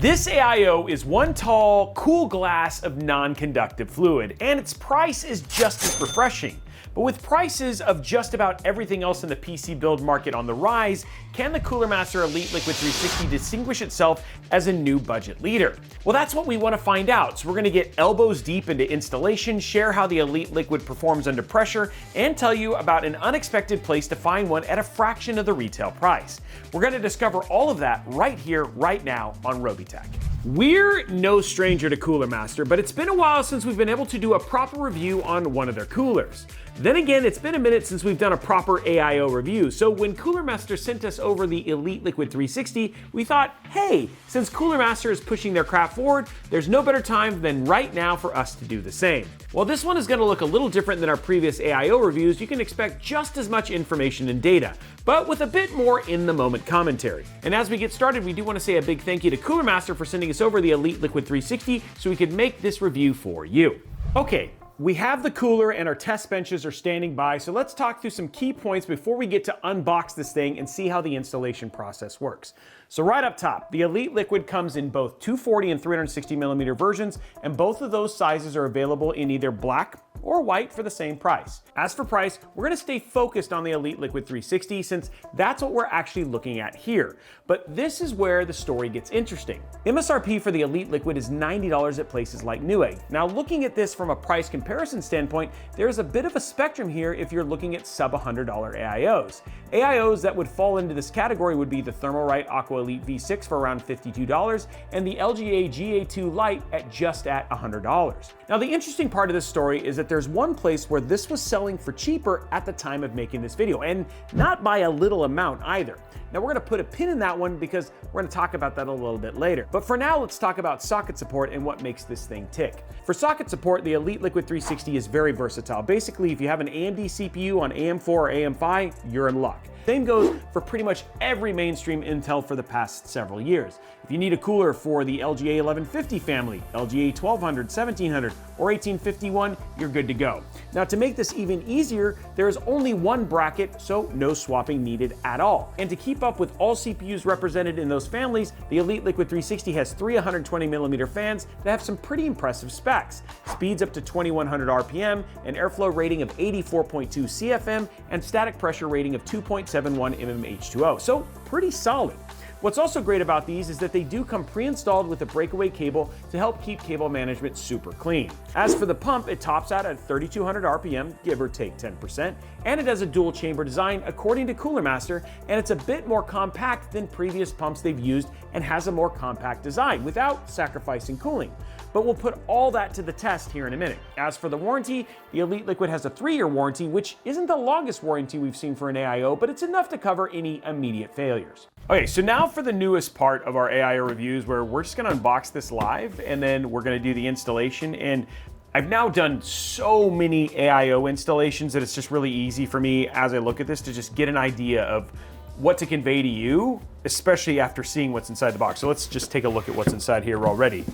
This AIO is one tall, cool glass of non-conductive fluid, and its price is just as refreshing. But with prices of just about everything else in the PC build market on the rise, can the Cooler Master Elite Liquid 360 distinguish itself as a new budget leader? Well, that's what we want to find out. So we're going to get elbows deep into installation, share how the Elite Liquid performs under pressure, and tell you about an unexpected place to find one at a fraction of the retail price. We're going to discover all of that right here, right now on Robeytech. We're no stranger to Cooler Master, but it's been a while since we've been able to do a proper review on one of their coolers. Then again, it's been a minute since we've done a proper AIO review, so when Cooler Master sent us over the Elite Liquid 360, we thought, hey, since Cooler Master is pushing their craft forward, there's no better time than right now for us to do the same. While this one is going to look a little different than our previous AIO reviews, you can expect just as much information and data, but with a bit more in-the-moment commentary. And as we get started, we do want to say a big thank you to Cooler Master for sending us over the Elite Liquid 360 so we could make this review for you. Okay. We have the cooler and our test benches are standing by, so let's talk through some key points before we get to unbox this thing and see how the installation process works. So right up top, the Elite Liquid comes in both 240 and 360 millimeter versions, and both of those sizes are available in either black or white for the same price. As for price, we're gonna stay focused on the Elite Liquid 360 since that's what we're actually looking at here. But this is where the story gets interesting. MSRP for the Elite Liquid is $90 at places like Newegg. Now looking at this from a price comparison standpoint, there's a bit of a spectrum here if you're looking at sub $100 AIOs. AIOs that would fall into this category would be the Thermalright Aqua Elite V6 for around $52 and the LGA GA2 Lite at just at $100. Now the interesting part of this story is that there's one place where this was selling for cheaper at the time of making this video, and not by a little amount either. Now we're gonna put a pin in that one because we're gonna talk about that a little bit later. But for now, let's talk about socket support and what makes this thing tick. For socket support, the Elite Liquid 360 is very versatile. Basically, if you have an AMD CPU on AM4 or AM5, you're in luck. Same goes for pretty much every mainstream Intel for the past several years. If you need a cooler for the LGA 1150 family, LGA 1200, 1700, or 1851, you're good to go. Now to make this even easier, there is only one bracket, so no swapping needed at all. And to keep up with all CPUs represented in those families, the Elite Liquid 360 has three 120mm fans that have some pretty impressive specs. Speeds up to 2100 RPM, an airflow rating of 84.2 CFM, and static pressure rating of 2.71 mmH2O, so pretty solid. What's also great about these is that they do come pre-installed with a breakaway cable to help keep cable management super clean. As for the pump, it tops out at 3200 RPM, give or take 10%, and it has a dual chamber design according to Cooler Master, and it's a bit more compact than previous pumps they've used and has a more compact design without sacrificing cooling. But we'll put all that to the test here in a minute. As for the warranty, the Elite Liquid has a 3-year warranty, which isn't the longest warranty we've seen for an AIO, but it's enough to cover any immediate failures. Okay, so now for the newest part of our AIO reviews, where we're just gonna unbox this live and then we're gonna do the installation. And I've now done so many AIO installations that it's just really easy for me as I look at this to just get an idea of what to convey to you, especially after seeing what's inside the box. So let's just take a look at what's inside here already.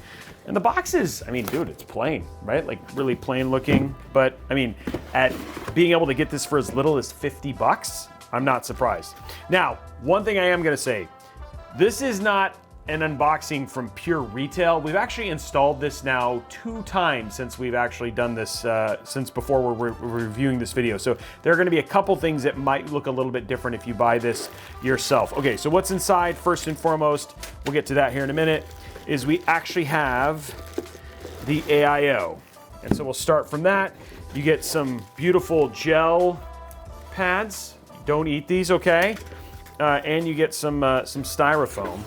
And the box is, I mean, dude, it's plain, right? Like really plain looking, but I mean, at being able to get this for as little as 50 bucks, I'm not surprised. Now, one thing I am gonna say, this is not an unboxing from pure retail. We've actually installed this now 2 times since we've actually done this, since before we're reviewing this video. So there are gonna be a couple things that might look a little bit different if you buy this yourself. Okay, so what's inside, first and foremost, we'll get to that here in a minute, is we actually have the AIO. And so we'll start from that. You get some beautiful gel pads. Don't eat these, okay? And you get some styrofoam.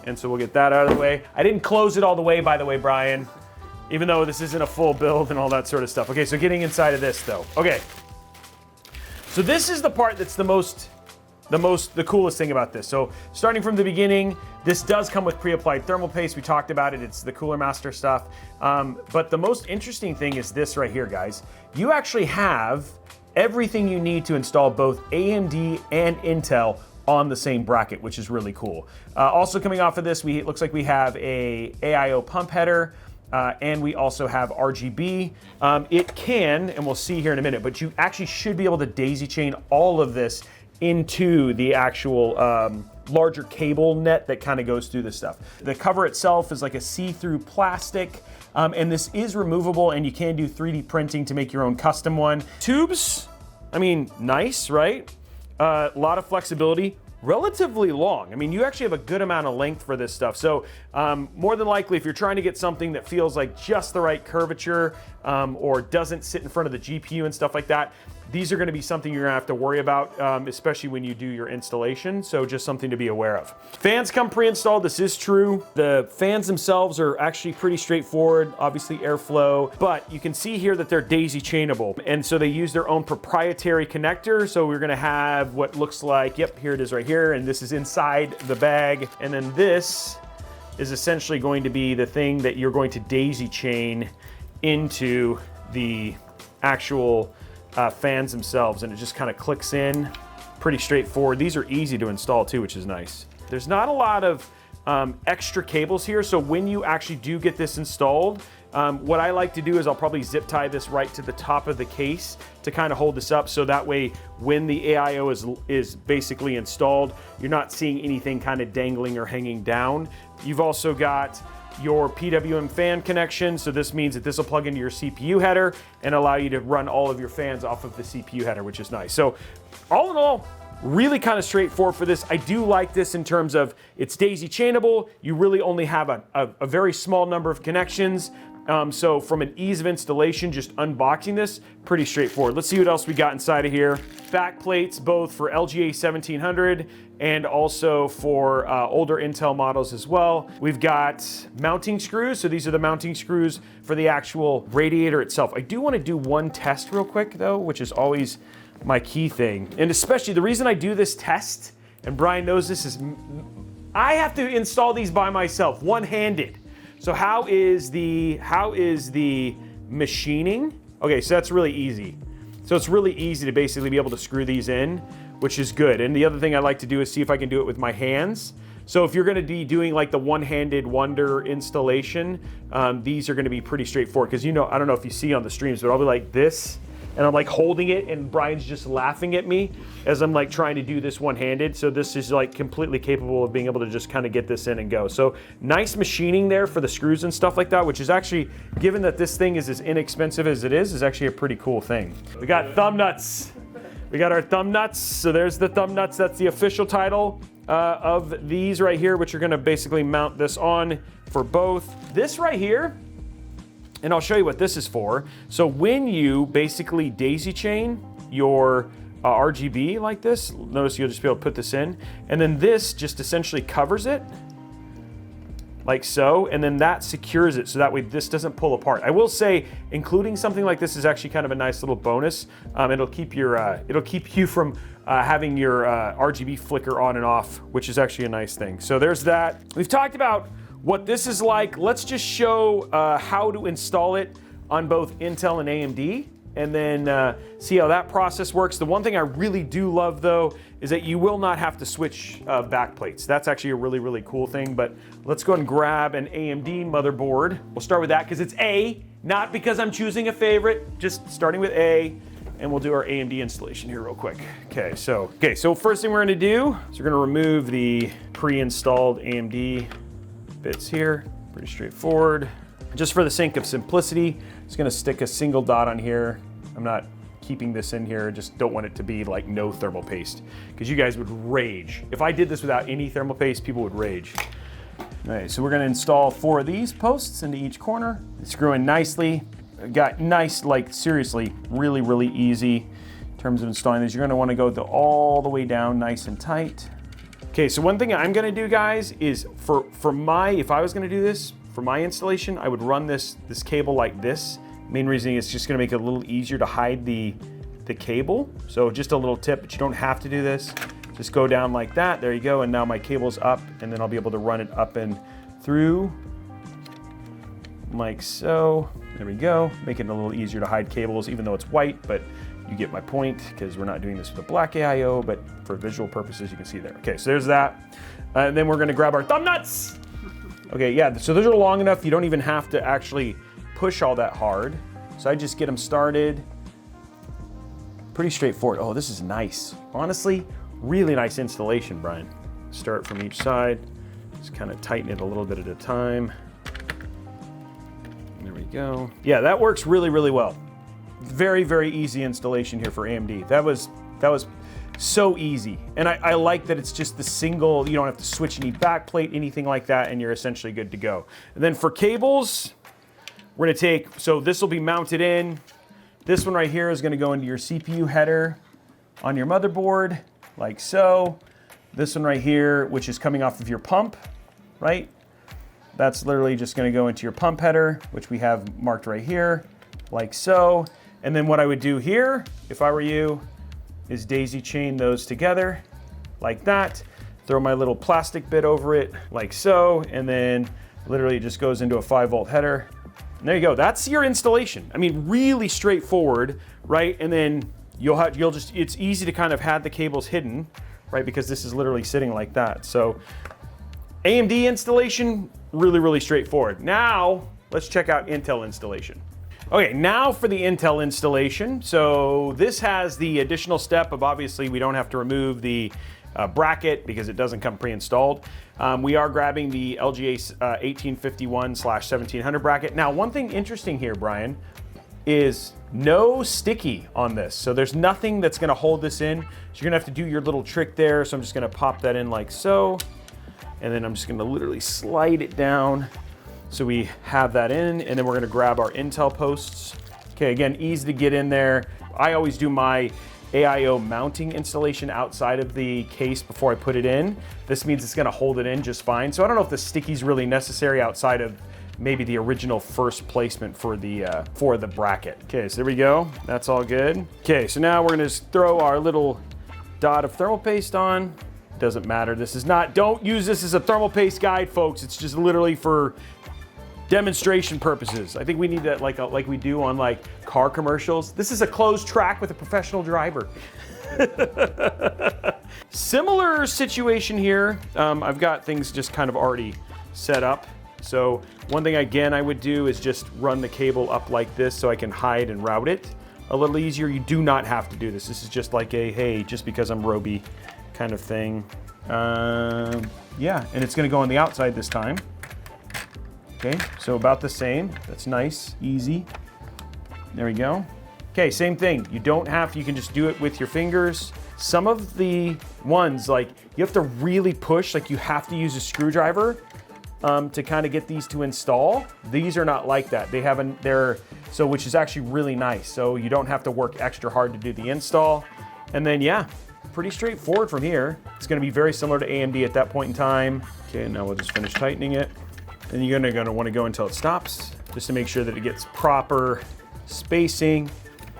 And so we'll get that out of the way. I didn't close it all the way, by the way, Brian, even though this isn't a full build and all that sort of stuff. Okay, so getting inside of this though. Okay, so this is the part that's the coolest thing about this. So starting from the beginning, this does come with pre-applied thermal paste. We talked about it, it's the Cooler Master stuff. But the most interesting thing is this right here, guys. You actually have everything you need to install both AMD and Intel on the same bracket, which is really cool. Also coming off of this, it looks like we have a AIO pump header, and we also have RGB. It can, and we'll see here in a minute, but you actually should be able to daisy chain all of this into the actual larger cable net that kind of goes through this stuff. The cover itself is like a see-through plastic, and this is removable, and you can do 3D printing to make your own custom one. Tubes, I mean, nice, right? A lot of flexibility. Relatively long. I mean, you actually have a good amount of length for this stuff. So more than likely, if you're trying to get something that feels like just the right curvature or doesn't sit in front of the GPU and stuff like that, these are going to be something you're going to have to worry about, especially when you do your installation. So just something to be aware of. Fans come pre-installed. This is true. The fans themselves are actually pretty straightforward, obviously airflow, but you can see here that they're daisy chainable. And so they use their own proprietary connector. So we're going to have what looks like, yep, here it is right here. And this is inside the bag. And then this is essentially going to be the thing that you're going to daisy chain into the actual fans themselves, and it just kind of clicks in. Pretty straightforward. These are easy to install too, which is nice. There's not a lot of extra cables here, so when you actually do get this installed, what I like to do is I'll probably zip tie this right to the top of the case to kind of hold this up, so that way when the AIO is basically installed, you're not seeing anything kind of dangling or hanging down. You've also got your PWM fan connection, so this means that this will plug into your CPU header and allow you to run all of your fans off of the CPU header, which is nice. So all in all, really kind of straightforward for this. I do like this in terms of it's daisy chainable. You really only have a very small number of connections. So from an ease of installation, just unboxing this, pretty straightforward. Let's see what else we got inside of here. Back plates, both for LGA 1700 and also for older Intel models as well. We've got mounting screws. So these are the mounting screws for the actual radiator itself. I do want to do one test real quick though, which is always my key thing. And especially the reason I do this test, and Brian knows this, is I have to install these by myself, one-handed. So how is the machining? Okay, so that's really easy. So it's really easy to basically be able to screw these in, which is good. And the other thing I like to do is see if I can do it with my hands. So if you're gonna be doing like the one-handed wonder installation, these are gonna be pretty straightforward. Because, you know, I don't know if you see on the streams, but I'll be like this, and I'm like holding it, and Brian's just laughing at me as I'm like trying to do this one-handed. So this is like completely capable of being able to just kind of get this in and go. So nice machining there for the screws and stuff like that, which is actually, given that this thing is as inexpensive as it is actually a pretty cool thing. We got thumb nuts. We got our thumb nuts. So there's the thumb nuts. That's the official title of these right here, which are gonna basically mount this on for both. This right here, and I'll show you what this is for. So when you basically daisy chain your RGB like this, notice you'll just be able to put this in, and then this just essentially covers it, like so, and then that secures it, so that way this doesn't pull apart. I will say, including something like this is actually kind of a nice little bonus. It'll keep you from having your RGB flicker on and off, which is actually a nice thing. So there's that. We've talked about what this is like. Let's just show how to install it on both Intel and AMD, and then see how that process works. The one thing I really do love though is that you will not have to switch backplates. That's actually a really, really cool thing, but let's go and grab an AMD motherboard. We'll start with that because it's A, not because I'm choosing a favorite, just starting with A, and we'll do our AMD installation here real quick. Okay, so first thing we're gonna do is we're gonna remove the pre-installed AMD bits here. Pretty straightforward. Just for the sake of simplicity, I'm just gonna stick a single dot on here. I'm not keeping this in here, just don't want it to be like no thermal paste, because you guys would rage. If I did this without any thermal paste, people would rage. All right, so we're gonna install 4 of these posts into each corner. Screw in nicely. Got nice, like seriously, really, really easy in terms of installing these. You're gonna wanna go all the way down nice and tight. Okay, so one thing I'm gonna do, guys, is if I was gonna do this, for my installation, I would run this cable like this. Main reason is it's just gonna make it a little easier to hide the cable. So just a little tip, but you don't have to do this. Just go down like that, there you go, and now my cable's up, and then I'll be able to run it up and through, like so. There we go, making it a little easier to hide cables, even though it's white, but you get my point, because we're not doing this with a black AIO, but for visual purposes, you can see there. Okay, so there's that. And then we're gonna grab our thumb nuts. Okay, yeah, so those are long enough, you don't even have to actually push all that hard. So I just get them started. Pretty straightforward. Oh, this is nice. Honestly, really nice installation, Brian. start from each side. Just kind of tighten it a little bit at a time. There we go. Yeah, that works really, really well. Very, very easy installation here for AMD. That was so easy. And I like that it's just the single, you don't have to switch any backplate, anything like that, and you're essentially good to go. And then for cables, we're gonna take, so this will be mounted in. This one right here is gonna go into your CPU header on your motherboard, like so. This one right here, which is coming off of your pump, right? That's literally just gonna go into your pump header, which we have marked right here, like so. And then what I would do here, if I were you, is daisy chain those together, like that. Throw my little plastic bit over it, like so, and then literally it just goes into a 5-volt header. And there you go, that's your installation. I mean, really straightforward, right? And then it's easy to kind of have the cables hidden, right? Because this is literally sitting like that. So AMD installation, really, really straightforward. Now, let's check out Intel installation. Okay, now for the Intel installation. So this has the additional step of, obviously we don't have to remove the bracket because it doesn't come pre-installed. We are grabbing the LGA 1851/1700 bracket. Now, one thing interesting here, Brian, is no sticky on this. So there's nothing that's gonna hold this in. So you're gonna have to do your little trick there. So I'm just gonna pop that in like so. And then I'm just gonna literally slide it down. So we have that in, and then we're gonna grab our Intel posts. Okay, again, easy to get in there. I always do my AIO mounting installation outside of the case before I put it in. This means it's gonna hold it in just fine. So I don't know if the sticky's really necessary outside of maybe the original first placement for the bracket. Okay, so there we go. That's all good. Okay, so now we're gonna just throw our little dot of thermal paste on. Doesn't matter. This is not, don't use this as a thermal paste guide, folks. It's just literally for demonstration purposes. I think we need that like we do on like car commercials. This is a closed track with a professional driver. Similar situation here. I've got things just kind of already set up. So one thing again I would do is just run the cable up like this so I can hide and route it a little easier. You do not have to do this. This is just like a, hey, just because I'm Robey kind of thing. Yeah, and it's gonna go on the outside this time. Okay, so about the same. That's nice, easy. There we go. Okay, same thing. You don't have to, you can just do it with your fingers. Some of the ones, like, you have to really push, like you have to use a screwdriver to kind of get these to install. These are not like that. They haven't, so which is actually really nice. So you don't have to work extra hard to do the install. And then, yeah, pretty straightforward from here. It's gonna be very similar to AMD at that point in time. Okay, now we'll just finish tightening it. And you're gonna wanna go until it stops, just to make sure that it gets proper spacing.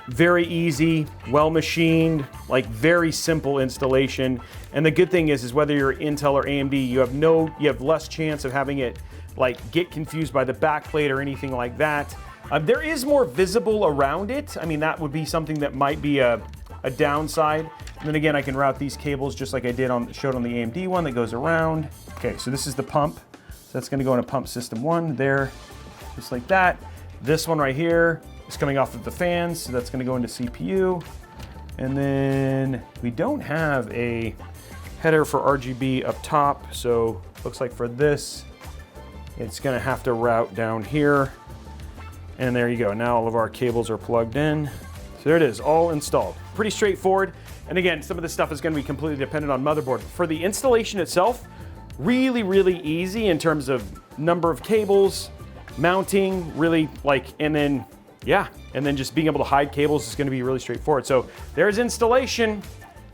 Very easy, well machined, like very simple installation. And the good thing is whether you're Intel or AMD, you have less chance of having it like get confused by the backplate or anything like that. There is more visible around it. I mean, that would be something that might be a downside. And then again, I can route these cables just like I did showed on the AMD one that goes around. Okay, so this is the pump. So that's gonna go into pump system 1 there, just like that. This one right here is coming off of the fans, so that's gonna go into CPU. And then we don't have a header for RGB up top, so looks like for this, it's gonna have to route down here. And there you go, now all of our cables are plugged in. So there it is, all installed. Pretty straightforward. And again, some of this stuff is gonna be completely dependent on motherboard. For the installation itself, really, really easy in terms of number of cables, mounting, really like, and then, yeah, and then just being able to hide cables is gonna be really straightforward. So there's installation.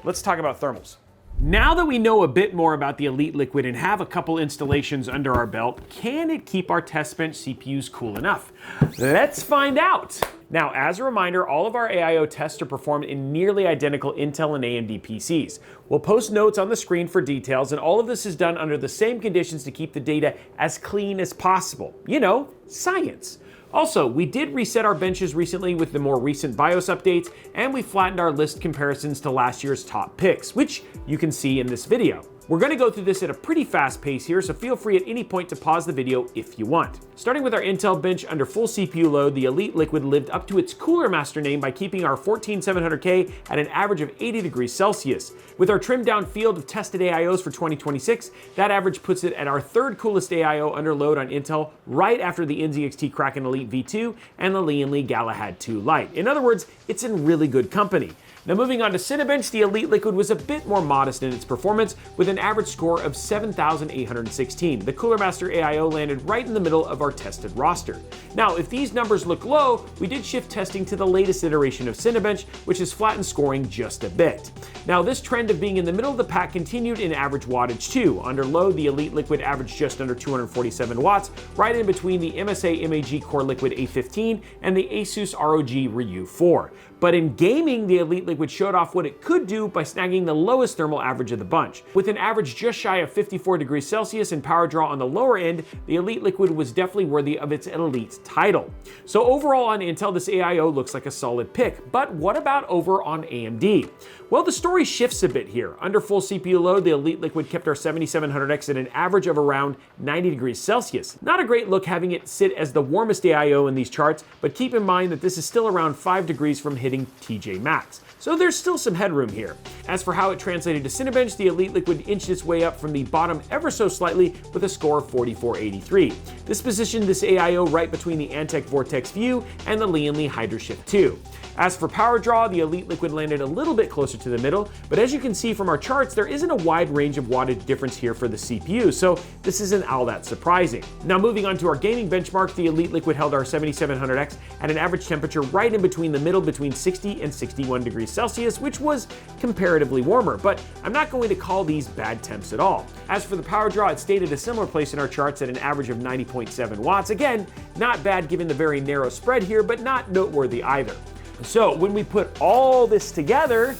Let's talk about thermals. Now that we know a bit more about the Elite Liquid and have a couple installations under our belt, can it keep our test bench CPUs cool enough? Let's find out. Now, as a reminder, all of our AIO tests are performed in nearly identical Intel and AMD PCs. We'll post notes on the screen for details, and all of this is done under the same conditions to keep the data as clean as possible. You know, science. Also, we did reset our benches recently with the more recent BIOS updates, and we flattened our list comparisons to last year's top picks, which you can see in this video. We're going to go through this at a pretty fast pace here, so feel free at any point to pause the video if you want. Starting with our Intel bench under full CPU load, the Elite Liquid lived up to its Cooler Master name by keeping our 14700K at an average of 80 degrees Celsius. With our trimmed down field of tested AIOs for 2026, that average puts it at our third coolest AIO under load on Intel, right after the NZXT Kraken Elite V2 and the Lian Galahad 2 Lite. In other words, it's in really good company. Now moving on to Cinebench, the Elite Liquid was a bit more modest in its performance with an average score of 7,816. The Cooler Master AIO landed right in the middle of our tested roster. Now, if these numbers look low, we did shift testing to the latest iteration of Cinebench, which has flattened scoring just a bit. Now, this trend of being in the middle of the pack continued in average wattage too. Under load, the Elite Liquid averaged just under 247 watts, right in between the MSA MAG Core Liquid A15 and the Asus ROG Ryu 4. But in gaming, the Elite Liquid showed off what it could do by snagging the lowest thermal average of the bunch. With an average just shy of 54 degrees Celsius and power draw on the lower end, the Elite Liquid was definitely worthy of its Elite title. So overall on Intel, this AIO looks like a solid pick. But what about over on AMD? Well, the story shifts a bit here. Under full CPU load, the Elite Liquid kept our 7700X at an average of around 90 degrees Celsius. Not a great look having it sit as the warmest AIO in these charts, but keep in mind that this is still around 5 degrees from hitting TJ Maxx. So there's still some headroom here. As for how it translated to Cinebench, the Elite Liquid inched its way up from the bottom ever so slightly with a score of 4483. This positioned this AIO right between the Antec Vortex View and the Lian Hydra Shift 2. As for power draw, the Elite Liquid landed a little bit closer to the middle, but as you can see from our charts, there isn't a wide range of wattage difference here for the CPU, so this isn't all that surprising. Now moving on to our gaming benchmark, the Elite Liquid held our 7700X at an average temperature right in between the middle between 60 and 61 degrees Celsius, which was comparatively warmer, but I'm not going to call these bad temps at all. As for the power draw, it stayed at a similar place in our charts at an average of 90.7 watts. Again, not bad given the very narrow spread here, but not noteworthy either. So when we put all this together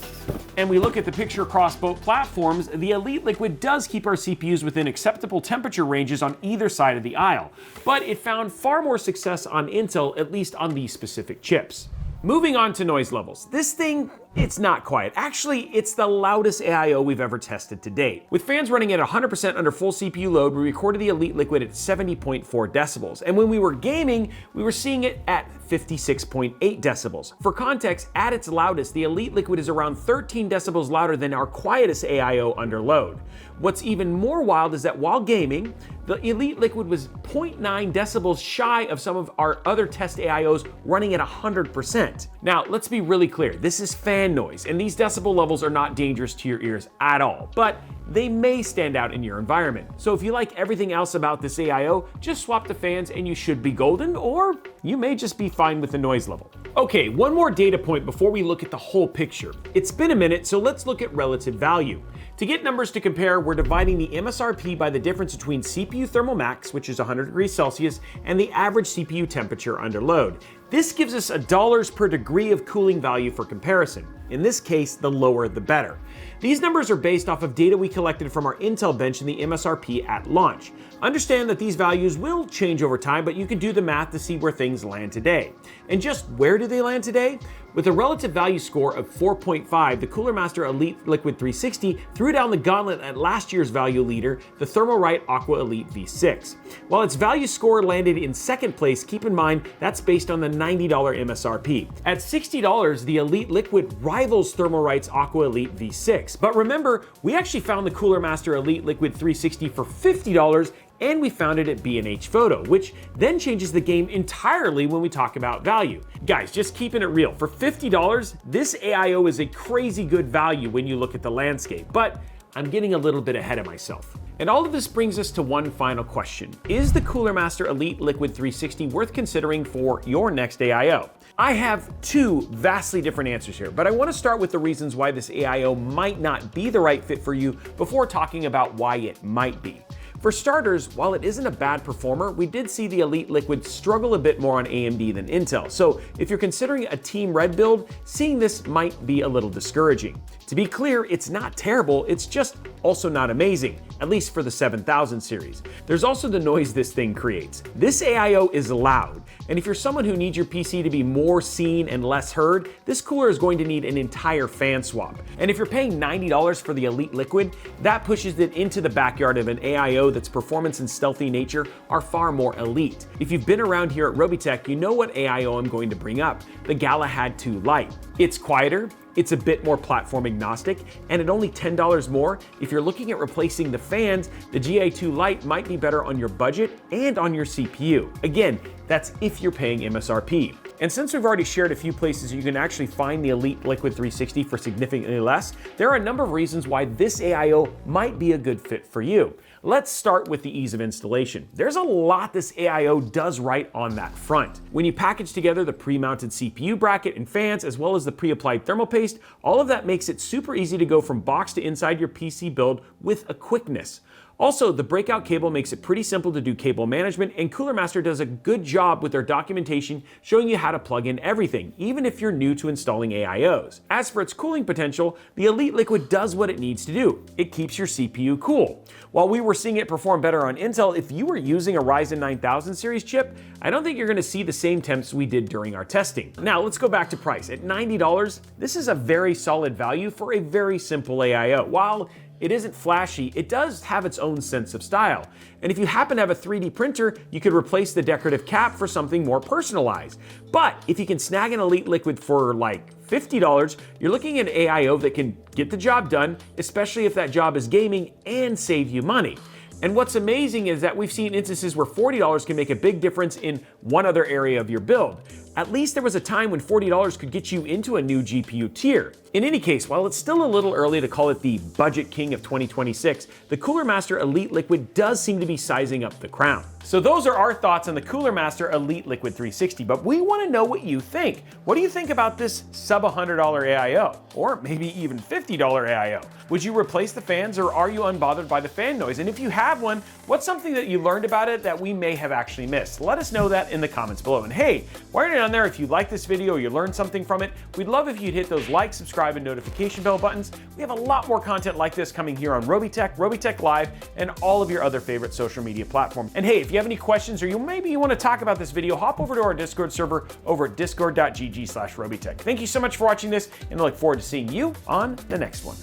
and we look at the picture across both platforms, the Elite Liquid does keep our CPUs within acceptable temperature ranges on either side of the aisle, but it found far more success on Intel, at least on these specific chips. Moving on to noise levels. This thing, it's not quiet. Actually, it's the loudest AIO we've ever tested to date. With fans running at 100% under full CPU load, we recorded the Elite Liquid at 70.4 decibels. And when we were gaming, we were seeing it at 56.8 decibels. For context, at its loudest, the Elite Liquid is around 13 decibels louder than our quietest AIO under load. What's even more wild is that while gaming, the Elite Liquid was 0.9 decibels shy of some of our other test AIOs running at 100%. Now, let's be really clear. This is fan noise, and these decibel levels are not dangerous to your ears at all, but they may stand out in your environment. So if you like everything else about this AIO, just swap the fans and you should be golden, or you may just be fine with the noise level. Okay, one more data point before we look at the whole picture. It's been a minute, so let's look at relative value. To get numbers to compare, we're dividing the MSRP by the difference between CPU thermal max, which is 100 degrees Celsius, and the average CPU temperature under load. This gives us a dollars per degree of cooling value for comparison. In this case, the lower the better. These numbers are based off of data we collected from our Intel bench and the MSRP at launch. Understand that these values will change over time, but you can do the math to see where things land today. And just where do they land today? With a relative value score of 4.5, the Cooler Master Elite Liquid 360 threw down the gauntlet at last year's value leader, the Thermalright Aqua Elite V6. While its value score landed in second place, keep in mind that's based on the $90 MSRP. At $60, the Elite Liquid rivals Thermalright's Aqua Elite V6. But remember, we actually found the Cooler Master Elite Liquid 360 for $50, and we found it at B&H Photo, which then changes the game entirely when we talk about value. Guys, just keeping it real, for $50, this AIO is a crazy good value when you look at the landscape, but I'm getting a little bit ahead of myself. And all of this brings us to one final question. Is the Cooler Master Elite Liquid 360 worth considering for your next AIO? I have two vastly different answers here, but I want to start with the reasons why this AIO might not be the right fit for you before talking about why it might be. For starters, while it isn't a bad performer, we did see the Elite Liquid struggle a bit more on AMD than Intel, so if you're considering a Team Red build, seeing this might be a little discouraging. To be clear, it's not terrible, it's just also not amazing, at least for the 7000 series. There's also the noise this thing creates. This AIO is loud, and if you're someone who needs your PC to be more seen and less heard, this cooler is going to need an entire fan swap. And if you're paying $90 for the Elite Liquid, that pushes it into the backyard of an AIO that's performance and stealthy nature are far more elite. If you've been around here at Robeytech, you know what AIO I'm going to bring up, the Galahad 2 Lite. It's quieter, it's a bit more platform agnostic, and at only $10 more, if you're looking at replacing the fans, the GA2 Lite might be better on your budget and on your CPU. Again, that's if you're paying MSRP. And since we've already shared a few places you can actually find the Elite Liquid 360 for significantly less, there are a number of reasons why this AIO might be a good fit for you. Let's start with the ease of installation. There's a lot this AIO does right on that front. When you package together the pre-mounted CPU bracket and fans, as well as the pre-applied thermal paste, all of that makes it super easy to go from box to inside your PC build with a quickness. Also, the breakout cable makes it pretty simple to do cable management, and Cooler Master does a good job with their documentation showing you how to plug in everything, even if you're new to installing AIOs. As for its cooling potential, the Elite Liquid does what it needs to do. It keeps your CPU cool. While we were seeing it perform better on Intel, if you were using a Ryzen 9000 series chip, I don't think you're going to see the same temps we did during our testing. Now, let's go back to price. At $90, this is a very solid value for a very simple AIO. While it isn't flashy, it does have its own sense of style. And if you happen to have a 3D printer, you could replace the decorative cap for something more personalized. But if you can snag an Elite Liquid for like $50, you're looking at an AIO that can get the job done, especially if that job is gaming, and save you money. And what's amazing is that we've seen instances where $40 can make a big difference in one other area of your build. At least there was a time when $40 could get you into a new GPU tier. In any case, while it's still a little early to call it the budget king of 2026, the Cooler Master Elite Liquid does seem to be sizing up the crown. So those are our thoughts on the Cooler Master Elite Liquid 360, but we want to know what you think. What do you think about this sub $100 AIO? Or maybe even $50 AIO? Would you replace the fans, or are you unbothered by the fan noise? And if you have one, what's something that you learned about it that we may have actually missed? Let us know that in the comments below. And hey, while you're down there, if you like this video or you learned something from it, we'd love if you'd hit those like, subscribe, and notification bell buttons. We have a lot more content like this coming here on Robeytech, Robeytech Live, and all of your other favorite social media platforms. And hey, if you have any questions or maybe you want to talk about this video, hop over to our Discord server over at discord.gg/Robeytech. Thank you so much for watching this, and I look forward to seeing you on the next one.